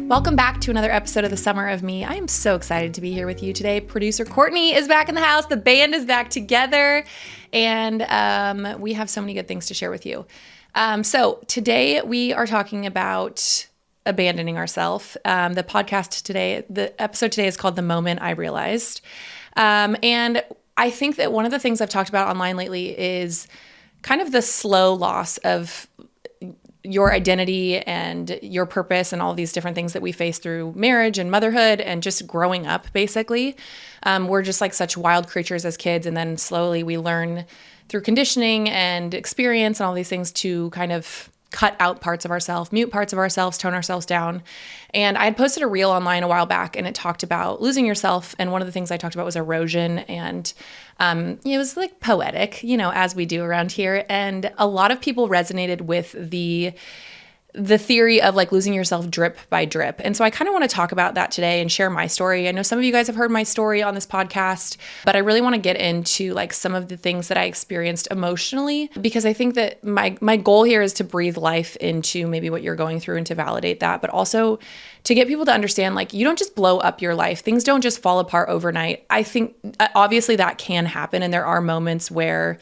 Welcome back to another episode of The Summer of Me. I am so excited to be here with you today. Producer Courtney is back in the house. The band is back together, and we have so many good things to share with you. So today we are talking about abandoning ourselves. The episode today is called The Moment I Realized. And I think that one of the things I've talked about online lately is kind of the slow loss of your identity and your purpose and all these different things that we face through marriage and motherhood and just growing up, basically. We're just like such wild creatures as kids. And then slowly we learn through conditioning and experience and all these things to kind of cut out parts of ourselves, mute parts of ourselves, tone ourselves down. And I had posted a reel online a while back and it talked about losing yourself. And one of the things I talked about was erosion. And it was like poetic, as we do around here. And a lot of people resonated with the theory of like losing yourself drip by drip. And so I kind of want to talk about that today and share my story. I know some of you guys have heard my story on this podcast, but I really want to get into like some of the things that I experienced emotionally, because I think that my goal here is to breathe life into maybe what you're going through and to validate that, but also to get people to understand like you don't just blow up your life. Things don't just fall apart overnight. I think obviously that can happen. And there are moments where,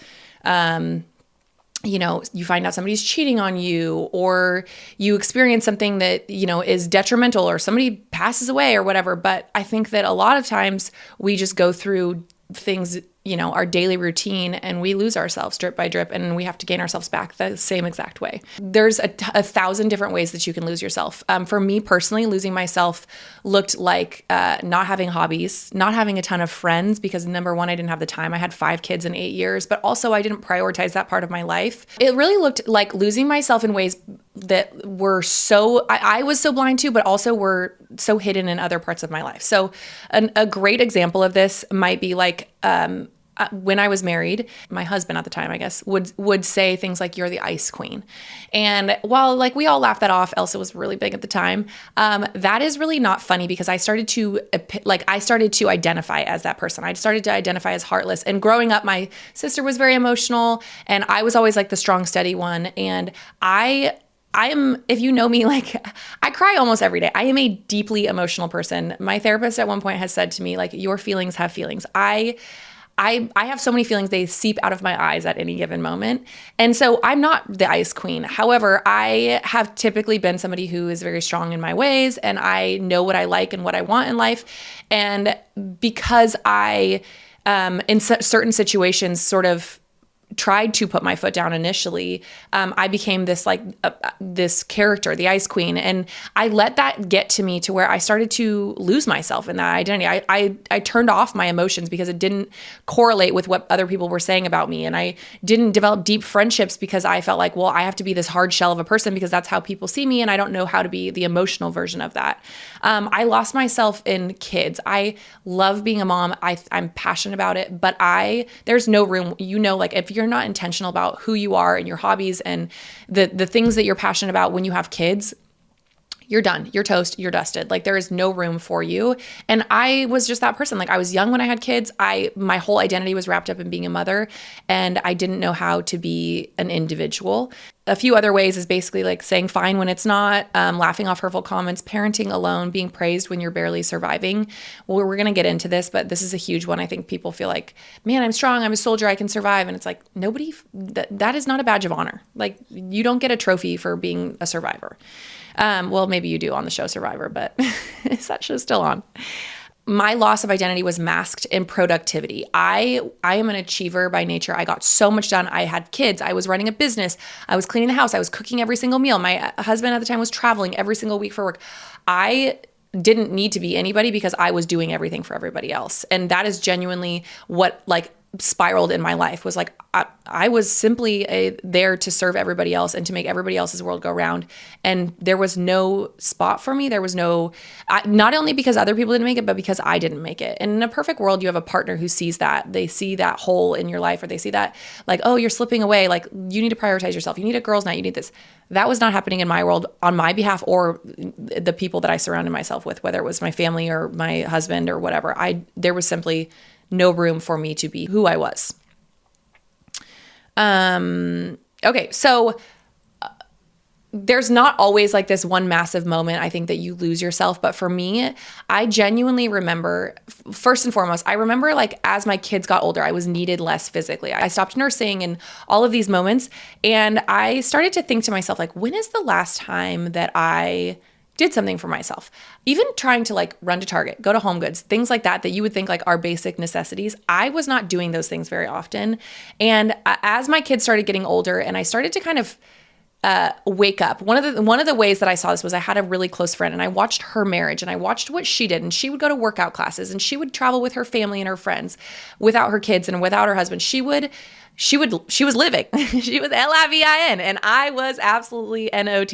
you find out somebody's cheating on you, or you experience something that, is detrimental, or somebody passes away or whatever. But I think that a lot of times we just go through things, our daily routine, and we lose ourselves drip by drip, and we have to gain ourselves back the same exact way. There's a thousand different ways that you can lose yourself. For me personally, losing myself looked like not having hobbies, not having a ton of friends, because number one, I didn't have the time. I had 5 kids in 8 years, but also I didn't prioritize that part of my life. It really looked like losing myself in ways that were I was so blind to, but also were so hidden in other parts of my life. So a great example of this might be like, when I was married, my husband at the time, I guess, would say things like, "You're the ice queen." And while like we all laughed that off, Elsa was really big at the time. That is really not funny, because I started to identify as that person. I started to identify as heartless. And growing up, my sister was very emotional, and I was always like the strong, steady one. And I am, if you know me, like I cry almost every day. I am a deeply emotional person. My therapist at one point has said to me, like, your feelings have feelings. I have so many feelings, they seep out of my eyes at any given moment. And so I'm not the ice queen. However, I have typically been somebody who is very strong in my ways, and I know what I like and what I want in life. And because I, in certain situations, sort of tried to put my foot down initially, I became this this character, the ice queen. And I let that get to me to where I started to lose myself in that identity. I turned off my emotions because it didn't correlate with what other people were saying about me. And I didn't develop deep friendships because I felt like, well, I have to be this hard shell of a person because that's how people see me. And I don't know how to be the emotional version of that. I lost myself in kids. I love being a mom. I'm passionate about it, but there's no room, like if you're not intentional about who you are and your hobbies and the things that you're passionate about when you have kids, you're done. You're toast. You're dusted. Like there is no room for you. And I was just that person. Like I was young when I had kids. My whole identity was wrapped up in being a mother, and I didn't know how to be an individual. A few other ways is basically like saying fine when it's not, laughing off hurtful comments, parenting alone, being praised when you're barely surviving. Well, we're going to get into this, but this is a huge one. I think people feel like, man, I'm strong. I'm a soldier. I can survive. And it's like, that is not a badge of honor. Like you don't get a trophy for being a survivor. Well, maybe you do on the show Survivor, but is that show still on? My loss of identity was masked in productivity. I am an achiever by nature. I got so much done. I had kids. I was running a business. I was cleaning the house. I was cooking every single meal. My husband at the time was traveling every single week for work. I didn't need to be anybody because I was doing everything for everybody else. And that is genuinely what spiraled in my life, was like I was simply there to serve everybody else and to make everybody else's world go round. And there was no spot for me. There was no, not only because other people didn't make it, but because I didn't make it. And in a perfect world, you have a partner who sees that. They see that hole in your life, or they see that like, oh, you're slipping away. Like you need to prioritize yourself. You need a girls' night. You need this. That was not happening in my world on my behalf or the people that I surrounded myself with, whether it was my family or my husband or whatever. There was simply no room for me to be who I was. Okay, so there's not always like this one massive moment, I think, that you lose yourself. But for me, I genuinely remember, first and foremost, I remember like as my kids got older, I was needed less physically. I stopped nursing and all of these moments. And I started to think to myself, like, when is the last time that I did something for myself? Even trying to like run to Target, go to Home Goods, things like that you would think like are basic necessities. I was not doing those things very often. And as my kids started getting older and I started to kind of wake up. One of the ways that I saw this was I had a really close friend and I watched her marriage and I watched what she did, and she would go to workout classes and she would travel with her family and her friends without her kids and without her husband. She was living. She was LIVIN and I was absolutely NOT.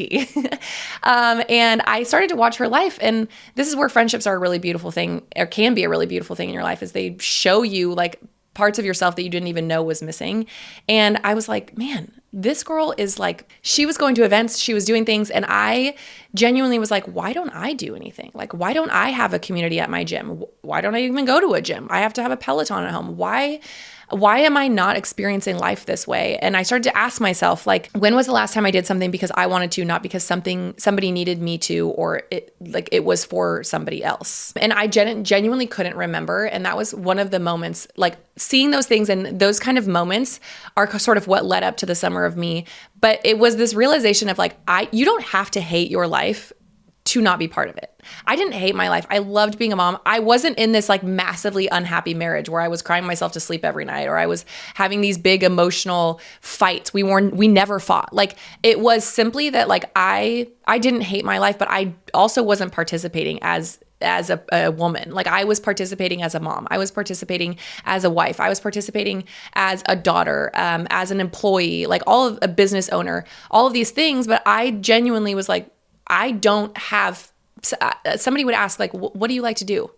And I started to watch her life, and this is where friendships are a really beautiful thing, or can be a really beautiful thing in your life, is they show you like parts of yourself that you didn't even know was missing. And I was like, man, this girl is like, she was going to events, she was doing things. And I genuinely was like, why don't I do anything? Like, why don't I have a community at my gym? Why don't I even go to a gym? I have to have a Peloton at home. Why am I not experiencing life this way? And I started to ask myself, like, when was the last time I did something because I wanted to, not because somebody needed me to, or it was for somebody else. And I genuinely couldn't remember. And that was one of the moments, like seeing those things, and those kind of moments are sort of what led up to the summer of me. But it was this realization of like, you don't have to hate your life to not be part of it. I didn't hate my life. I loved being a mom. I wasn't in this like massively unhappy marriage where I was crying myself to sleep every night, or I was having these big emotional fights. We never fought. Like, it was simply that like I didn't hate my life, but I also wasn't participating as a woman. Like, I was participating as a mom. I was participating as a wife. I was participating as a daughter, as an employee, like all of a business owner, all of these things. But I genuinely was like, I don't have, somebody would ask like, what do you like to do?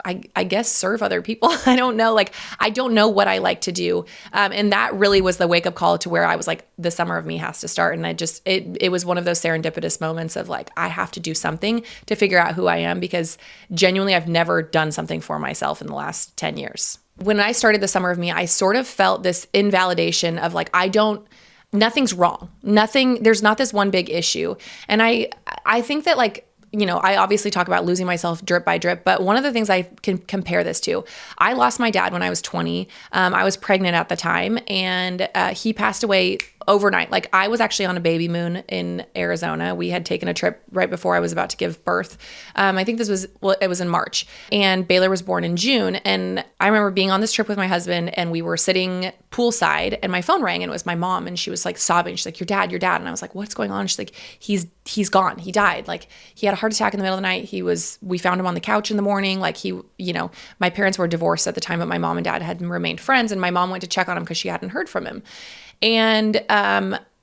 I guess serve other people. I don't know. Like, I don't know what I like to do. And that really was the wake up call to where I was like, the summer of me has to start. And it was one of those serendipitous moments of like, I have to do something to figure out who I am, because genuinely I've never done something for myself in the last 10 years. When I started the summer of me, I sort of felt this invalidation of like, nothing's wrong. There's not this one big issue. And I think that like, you know, I obviously talk about losing myself drip by drip, but one of the things I can compare this to, I lost my dad when I was 20. I was pregnant at the time, and he passed away overnight. Like, I was actually on a baby moon in Arizona. We had taken a trip right before I was about to give birth. I think it was in March, and Baylor was born in June. And I remember being on this trip with my husband, and we were sitting poolside, and my phone rang, and it was my mom, and she was like sobbing. She's like, your dad. And I was like, what's going on? She's like, he's gone. He died. Like, he had a heart attack in the middle of the night. We found him on the couch in the morning. Like, my parents were divorced at the time, but my mom and dad had remained friends, and my mom went to check on him because she hadn't heard from him. And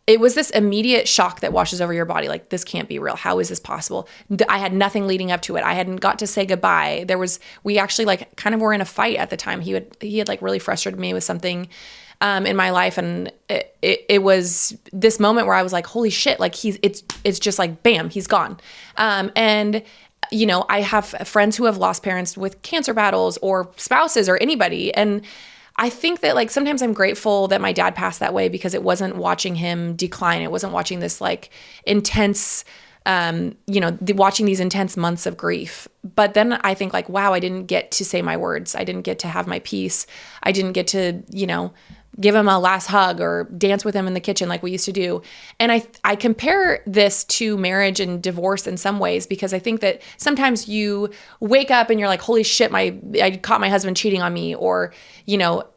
it was this immediate shock that washes over your body. Like, this can't be real. How is this possible? I had nothing leading up to it. I hadn't got to say goodbye. We actually like kind of were in a fight at the time. He had like really frustrated me with something in my life. And it was this moment where I was like, holy shit, like it's just like, bam, he's gone. And you know, I have friends who have lost parents with cancer battles, or spouses, or anybody. And I think that like sometimes I'm grateful that my dad passed that way, because it wasn't watching him decline. It wasn't watching this like intense, watching these intense months of grief. But then I think like, wow, I didn't get to say my words. I didn't get to have my peace. I didn't get to, give him a last hug or dance with him in the kitchen like we used to do. And I compare this to marriage and divorce in some ways, because I think that sometimes you wake up and you're like, holy shit, I caught my husband cheating on me, or,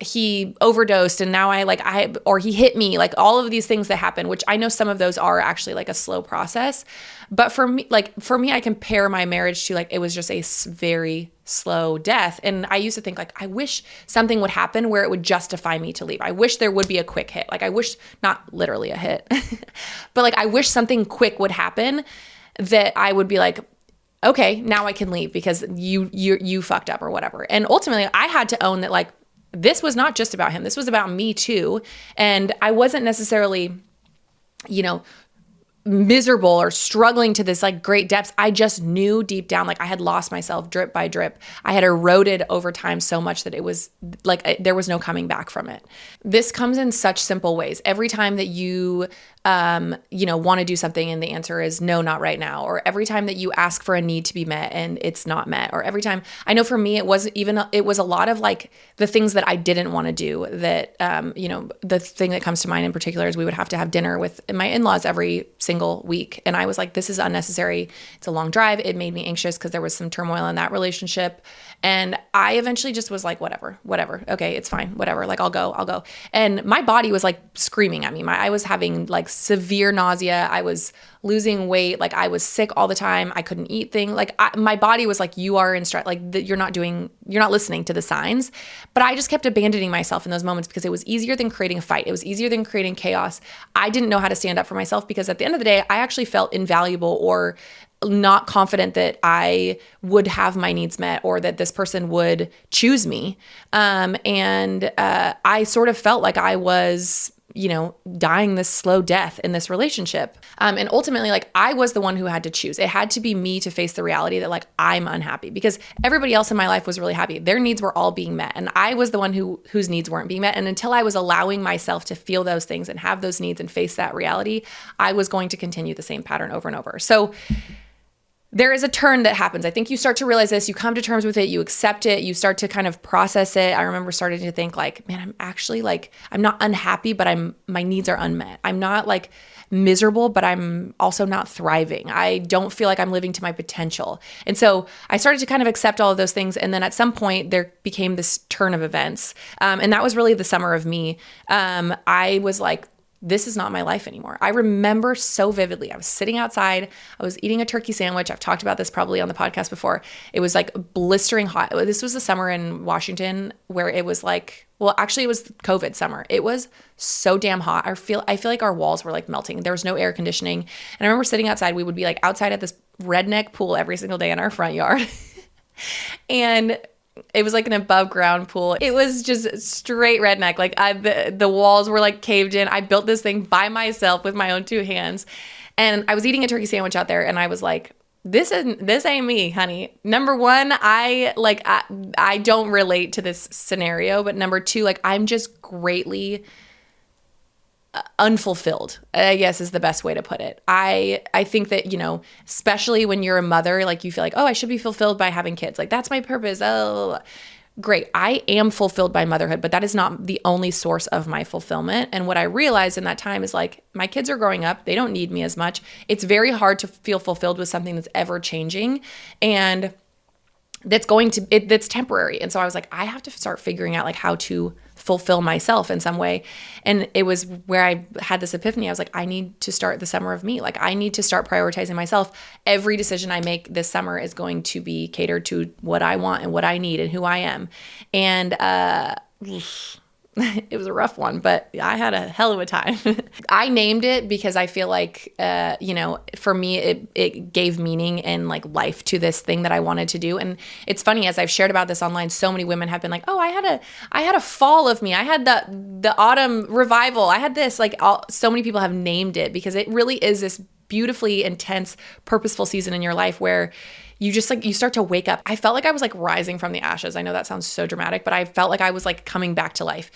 he overdosed and now or he hit me, like all of these things that happen, which I know some of those are actually like a slow process. But for me, I compare my marriage to like, it was just a very slow death. And I used to think like, I wish something would happen where it would justify me to leave. I wish there would be a quick hit. Like, I wish, not literally a hit, but like, I wish something quick would happen that I would be like, okay, now I can leave because you fucked up or whatever. And ultimately I had to own that like, this was not just about him. This was about me too. And I wasn't necessarily, miserable or struggling to this like great depths. I just knew deep down, like I had lost myself drip by drip. I had eroded over time so much that it was like there was no coming back from it. This comes in such simple ways. Every time that you want to do something and the answer is no, not right now, or every time that you ask for a need to be met and it's not met, or every time, I know for me, it was a lot of like the things that I didn't want to do that, the thing that comes to mind in particular is we would have to have dinner with my in-laws every single week. And I was like, this is unnecessary. It's a long drive. It made me anxious because there was some turmoil in that relationship. And I eventually just was like, whatever. Okay, it's fine. Whatever. Like, I'll go. And my body was like screaming at me. I was having like severe nausea. I was losing weight. Like I was sick all the time. I couldn't eat things. Like my body was like, you are in stress. Like you're not listening to the signs. But I just kept abandoning myself in those moments because it was easier than creating a fight. It was easier than creating chaos. I didn't know how to stand up for myself because at the end of the day, I actually felt invaluable or not confident that I would have my needs met or that this person would choose me. I sort of felt like I was, dying this slow death in this relationship. And ultimately, like I was the one who had to choose. It had to be me to face the reality that like I'm unhappy because everybody else in my life was really happy. Their needs were all being met. And I was the one whose needs weren't being met. And until I was allowing myself to feel those things and have those needs and face that reality, I was going to continue the same pattern over and over. So there is a turn that happens. I think you start to realize this, you come to terms with it, you accept it, you start to kind of process it. I remember starting to think like, man, I'm actually like, I'm not unhappy, but my needs are unmet. I'm not like miserable, but I'm also not thriving. I don't feel like I'm living to my potential. And so I started to kind of accept all of those things. And then at some point there became this turn of events. And that was really the summer of me. I was like, this is not my life anymore. I remember so vividly. I was sitting outside. I was eating a turkey sandwich. I've talked about this probably on the podcast before. It was like blistering hot. This was the summer in Washington where it was like, well, actually it was COVID summer. It was so damn hot. I feel like our walls were like melting. There was no air conditioning. And I remember sitting outside. We would be like outside at this redneck pool every single day in our front yard. And it was like an above ground pool. It was just straight redneck. Like the walls were like caved in. I built this thing by myself with my own two hands. And I was eating a turkey sandwich out there and I was like, this ain't me, honey. Number one, I don't relate to this scenario. But number two, like I'm just greatly unfulfilled, I guess is the best way to put it. I think that, especially when you're a mother, like you feel like, oh, I should be fulfilled by having kids. Like that's my purpose. Oh, great. I am fulfilled by motherhood, but that is not the only source of my fulfillment. And what I realized in that time is like, my kids are growing up. They don't need me as much. It's very hard to feel fulfilled with something that's ever changing. And that's temporary. And so I was like, I have to start figuring out like how to fulfill myself in some way. And it was where I had this epiphany. I was like, I need to start the summer of me. Like I need to start prioritizing myself. Every decision I make this summer is going to be catered to what I want and what I need and who I am. And, it was a rough one, but I had a hell of a time. I named it because I feel like, for me, it gave meaning and like life to this thing that I wanted to do. And it's funny, as I've shared about this online, so many women have been like, oh, I had a fall of me. I had the autumn revival. I had this, so many people have named it because it really is this beautifully intense, purposeful season in your life where you just you start to wake up. I felt like I was like rising from the ashes. I know that sounds so dramatic, but I felt like I was like coming back to life.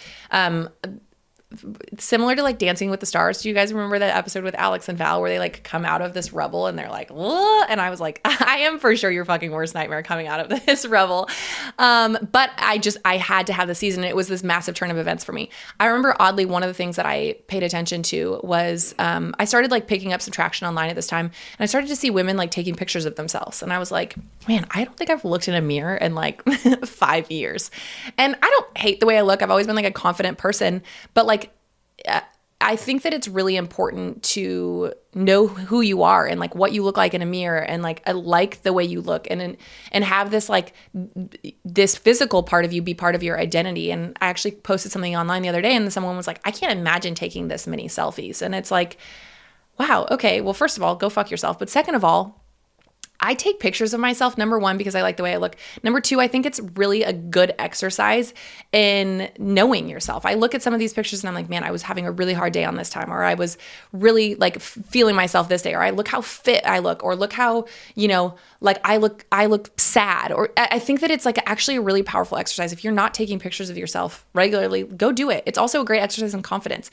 Similar to like Dancing with the Stars. Do you guys remember that episode with Alex and Val where they like come out of this rubble and they're like, whoa? And I was like, I am for sure your fucking worst nightmare coming out of this rubble. But I had to have the season. It was this massive turn of events for me. I remember oddly, one of the things that I paid attention to was I started like picking up some traction online at this time. And I started to see women like taking pictures of themselves. And I was like, man, I don't think I've looked in a mirror in like 5 years. And I don't hate the way I look. I've always been like a confident person, but like, I think that it's really important to know who you are and like what you look like in a mirror and like I like the way you look and have this like this physical part of you be part of your identity. And I actually posted something online the other day and someone was like, I can't imagine taking this many selfies. And it's like, wow, okay, well, first of all, go fuck yourself. But second of all, I take pictures of myself, number one, because I like the way I look. Number two, I think it's really a good exercise in knowing yourself. I look at some of these pictures and I'm like, man, I was having a really hard day on this time, or I was really like feeling myself this day, or I look how fit I look, or look how, like I look sad. Or I think that it's like actually a really powerful exercise. If you're not taking pictures of yourself regularly, go do it. It's also a great exercise in confidence.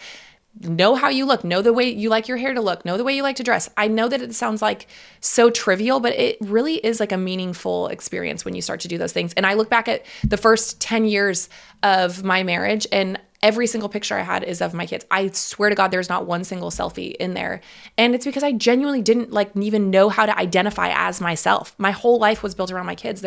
Know how you look, know the way you like your hair to look, know the way you like to dress. I know that it sounds like so trivial, but it really is like a meaningful experience when you start to do those things. And I look back at the first 10 years of my marriage, and every single picture I had is of my kids. I swear to God, there's not one single selfie in there. And it's because I genuinely didn't like even know how to identify as myself. My whole life was built around my kids.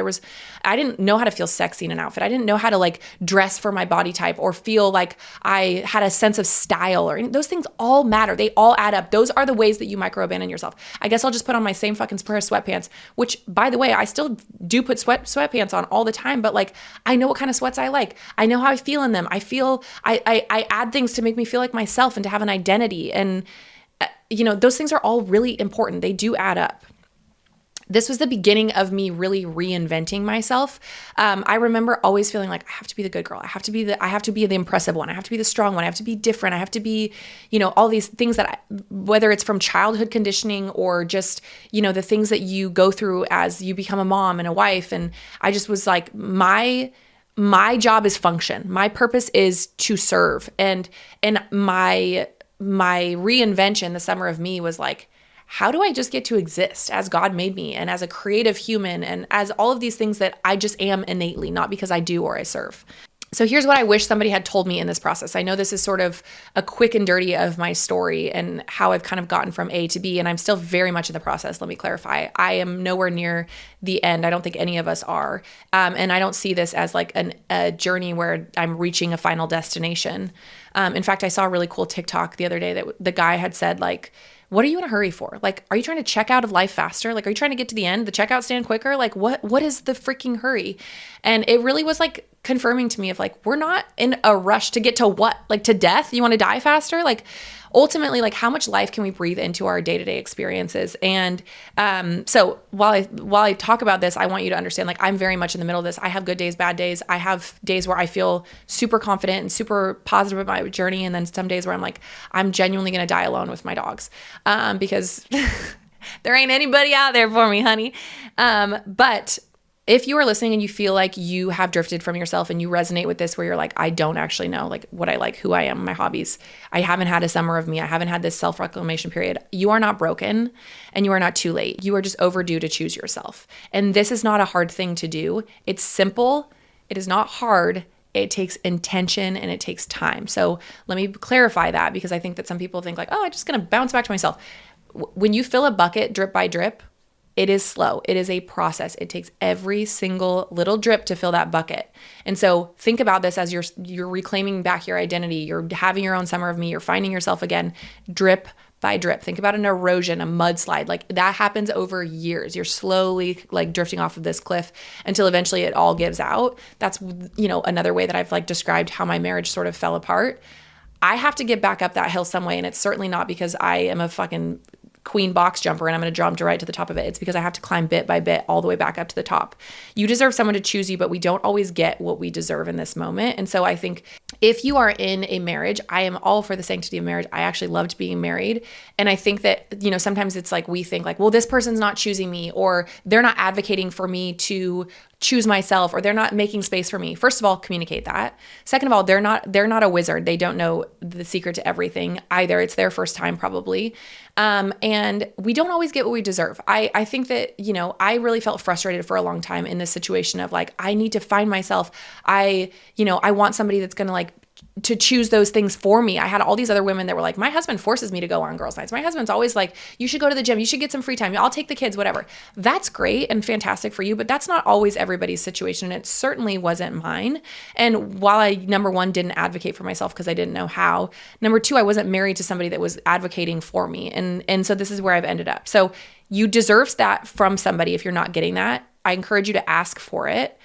I didn't know how to feel sexy in an outfit. I didn't know how to like dress for my body type or feel like I had a sense of style, or those things all matter. They all add up. Those are the ways that you micro-abandon yourself. I guess I'll just put on my same fucking pair of sweatpants, which by the way, I still do put sweatpants on all the time, but like, I know what kind of sweats I like. I know how I feel in them. I add things to make me feel like myself and to have an identity. And, those things are all really important. They do add up. This was the beginning of me really reinventing myself. I remember always feeling like I have to be the good girl. I have to be the impressive one. I have to be the strong one. I have to be different. I have to be, all these things that whether it's from childhood conditioning or just, the things that you go through as you become a mom and a wife. And I just was like, my job is function. My purpose is to serve. And my reinvention, the summer of me, was like, how do I just get to exist as God made me and as a creative human and as all of these things that I just am innately, not because I do or I serve. So here's what I wish somebody had told me in this process. I know this is sort of a quick and dirty of my story and how I've kind of gotten from A to B, and I'm still very much in the process. Let me clarify. I am nowhere near the end. I don't think any of us are. And I don't see this as like a journey where I'm reaching a final destination. In fact, I saw a really cool TikTok the other day that the guy had said like, what are you in a hurry for? Like, are you trying to check out of life faster? Like, are you trying to get to the end, the checkout stand quicker? Like, what is the freaking hurry? And it really was like confirming to me of like, we're not in a rush to get to what? Like to death? You want to die faster? Like ultimately, like how much life can we breathe into our day-to-day experiences? And so while I talk about this, I want you to understand, like I'm very much in the middle of this. I have good days, bad days. I have days where I feel super confident and super positive about my journey. And then some days where I'm like, I'm genuinely going to die alone with my dogs because there ain't anybody out there for me, honey. But if you are listening and you feel like you have drifted from yourself and you resonate with this, where you're like, I don't actually know like what I like, who I am, my hobbies. I haven't had a summer of me. I haven't had this self-reclamation period. You are not broken and you are not too late. You are just overdue to choose yourself. And this is not a hard thing to do. It's simple. It is not hard. It takes intention and it takes time. So let me clarify that, because I think that some people think like, oh, I'm just going to bounce back to myself. When you fill a bucket drip by drip, it is slow. It is a process. It takes every single little drip to fill that bucket. And so think about this as you're reclaiming back your identity. You're having your own summer of me. You're finding yourself again, drip by drip. Think about an erosion, a mudslide. Like that happens over years. You're slowly like drifting off of this cliff until eventually it all gives out. That's, another way that I've like described how my marriage sort of fell apart. I have to get back up that hill some way. And it's certainly not because I am a fucking queen box jumper and I'm going to jump right to the top of it. It's because I have to climb bit by bit all the way back up to the top. You deserve someone to choose you, but we don't always get what we deserve in this moment. And so I think if you are in a marriage, I am all for the sanctity of marriage. I actually loved being married. And I think that, sometimes it's like we think like, well, this person's not choosing me, or they're not advocating for me to choose myself, or they're not making space for me. First of all, communicate that. Second of all, they're not a wizard. They don't know the secret to everything either. It's their first time probably. And we don't always get what we deserve. I think that, I really felt frustrated for a long time in this situation of like, I need to find myself. I want somebody that's going to like to choose those things for me. I had all these other women that were like, my husband forces me to go on girls' nights. My husband's always like, you should go to the gym. You should get some free time. I'll take the kids, whatever. That's great and fantastic for you, but that's not always everybody's situation. And it certainly wasn't mine. And while I, number one, didn't advocate for myself because I didn't know how, number two, I wasn't married to somebody that was advocating for me. And so this is where I've ended up. So you deserve that from somebody if you're not getting that. I encourage you to ask for it.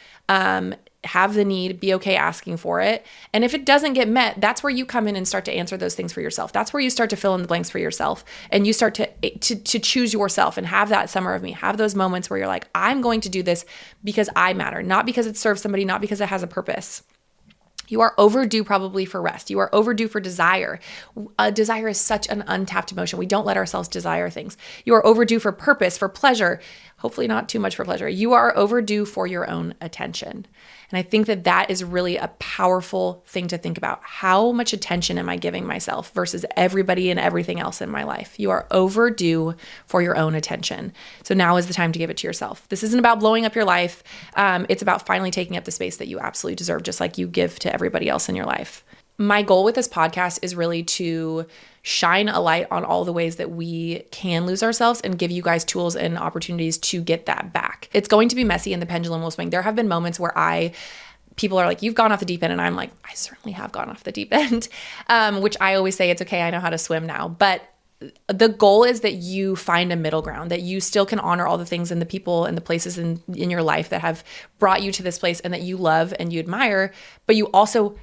have the need, be okay asking for it. And if it doesn't get met, that's where you come in and start to answer those things for yourself. That's where you start to fill in the blanks for yourself. And you start to choose yourself and have that summer of me, have those moments where you're like, I'm going to do this because I matter, not because it serves somebody, not because it has a purpose. You are overdue probably for rest. You are overdue for desire. Desire is such an untapped emotion. We don't let ourselves desire things. You are overdue for purpose, for pleasure, hopefully not too much for pleasure. You are overdue for your own attention. And I think that that is really a powerful thing to think about. How much attention am I giving myself versus everybody and everything else in my life? You are overdue for your own attention. So now is the time to give it to yourself. This isn't about blowing up your life. It's about finally taking up the space that you absolutely deserve, just like you give to everybody else in your life. My goal with this podcast is really to shine a light on all the ways that we can lose ourselves and give you guys tools and opportunities to get that back. It's going to be messy and the pendulum will swing. There have been moments where people are like, you've gone off the deep end. And I'm like, I certainly have gone off the deep end, which I always say it's okay. I know how to swim now. But the goal is that you find a middle ground, that you still can honor all the things and the people and the places in your life that have brought you to this place and that you love and you admire, but you also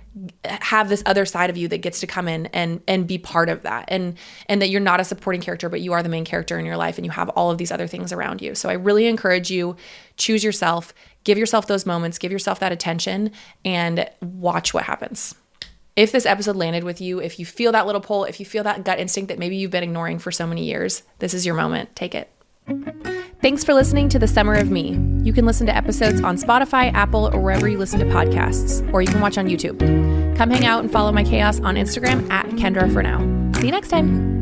have this other side of you that gets to come in and be part of that. And that you're not a supporting character, but you are the main character in your life and you have all of these other things around you. So I really encourage you, choose yourself, give yourself those moments, give yourself that attention and watch what happens. If this episode landed with you, if you feel that little pull, if you feel that gut instinct that maybe you've been ignoring for so many years, this is your moment. Take it. Thanks for listening to The Summer of Me. You can listen to episodes on Spotify, Apple, or wherever you listen to podcasts, or you can watch on YouTube. Come hang out and follow my chaos on Instagram @Kendra for now. See you next time.